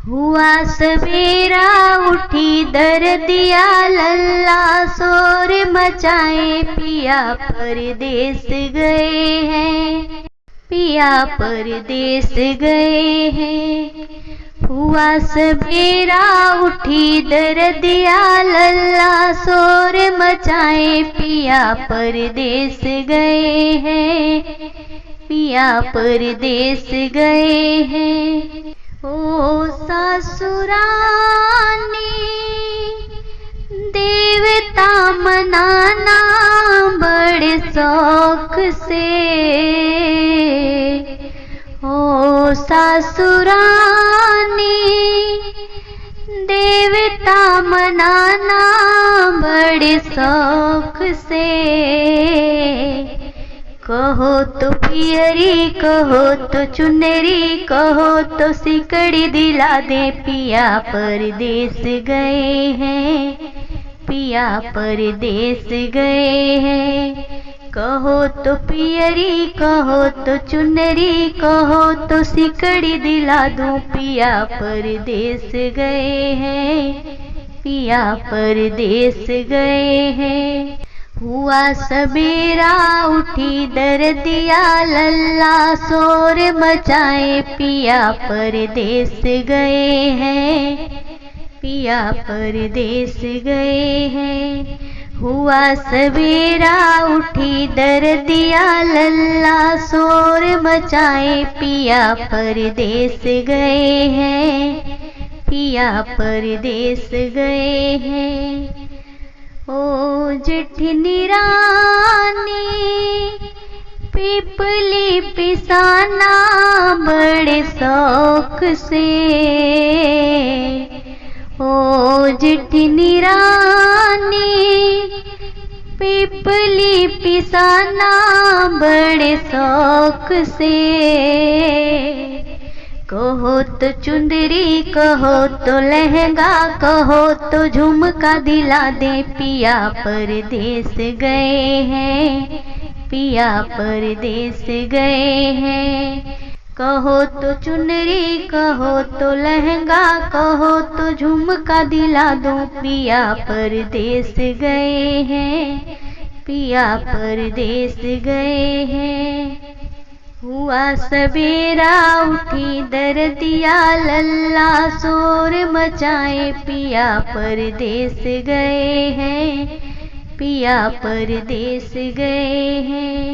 हुआ सवेरा उठी दर्दिया लल्ला शोर मचाए पिया परदेस गए हैं, पिया परदेस गए हैं। हुआ सवेरा उठी दर्दिया लल्ला शोर मचाए पिया परदेस गए हैं, पिया परदेस गए हैं। ओ ससुरानी देवता मनाना बड़े शौक से, ओ ससुरानी देवता मनाना बड़े शौक से। कहो तो पियरी कहो तो चुनरी कहो तो सिकड़ी दिला दे पिया परदेस गए हैं, पिया परदेस गए हैं। कहो तो पियरी कहो तो चुनरी कहो तो सिकड़ी दिला दूं पिया परदेस गए हैं, पिया परदेस गए हैं। हुआ सवेरा उठी दर्दिया लल्ला शोर मचाए पिया परदेस गए हैं, पिया परदेस गए हैं। हुआ सवेरा उठी दर्दिया लल्ला शोर मचाए पिया परदेस गए हैं, पिया परदेस गए हैं। ओ जेठनी रानी पीपली पिसाना बड़े शौक से, ओ जेठनी रानी पीपली पिसाना बड़े शौक से। कहो तो चुंदरी कहो तो लहंगा कहो तो झुमका दिला दे पिया परदेस गए हैं, पिया परदेस गए हैं। कहो तो चुनरी कहो तो लहंगा कहो तो झुमका दिला दूं पिया परदेस गए हैं, पिया परदेस गए हैं। हुआ सवेरा उठी दर्दिया लल्ला शोर मचाए पिया परदेस गए हैं, पिया परदेस गए हैं।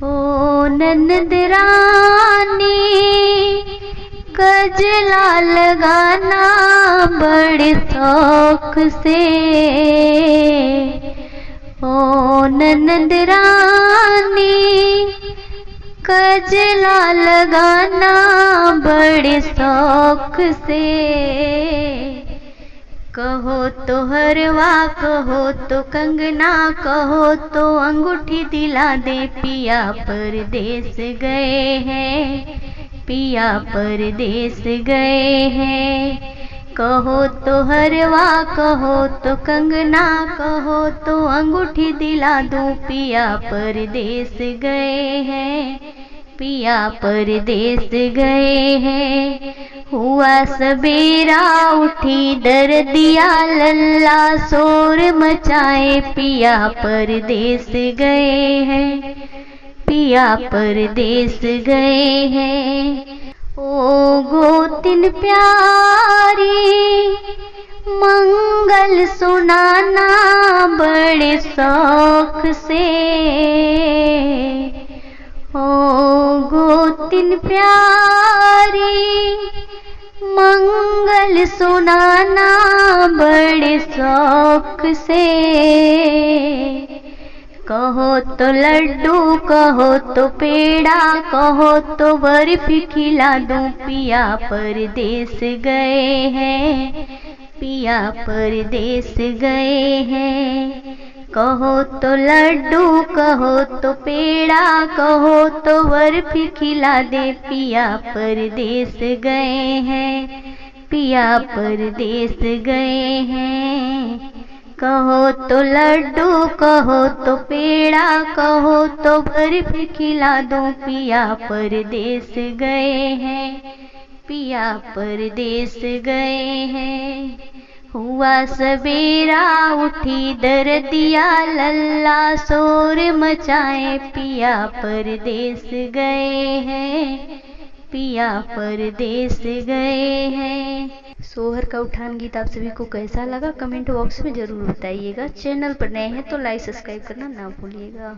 ओ ननद रानी गजला लगाना बड़े शौक से, ओ ननद रानी गजला लगाना बड़े शौक से। कहो तो हरवा कहो तो कंगना कहो तो अंगूठी दिला दे पिया परदेस गए हैं, पिया परदेस गए हैं। कहो तो हरवा कहो तो कंगना कहो तो अंगूठी दिला दूं पिया परदेस गए हैं, पिया परदेस गए हैं। हुआ सवेरा उठी दर्दिया लल्ला शोर मचाए पिया परदेस गए हैं, पिया परदेस गए हैं। ओ गोतिन प्यारी मंगल सुनाना बड़े शौक से, ओ गोतिन प्यारी मंगल सुनाना बड़े शौक से। कहो तो लड्डू कहो तो पेड़ा कहो तो बर्फी खिला दूं पिया परदेस गए हैं, पिया परदेस गए हैं। कहो तो लड्डू कहो तो पेड़ा कहो तो बर्फी खिला दे पिया परदेस गए हैं, पिया परदेस गए हैं। कहो तो लड्डू कहो तो पेड़ा कहो तो बर्फी खिला दूं पिया परदेस गए हैं, पिया परदेस गए हैं। हुआ सवेरा उठी दर्दिया लल्ला शोर मचाए, पिया परदेस गए हैं, पिया परदेस गए हैं। सोहर का उठान गीत आप सभी को कैसा लगा कमेंट बॉक्स में ज़रूर बताइएगा। चैनल पर नए हैं तो लाइक सब्सक्राइब करना ना भूलिएगा।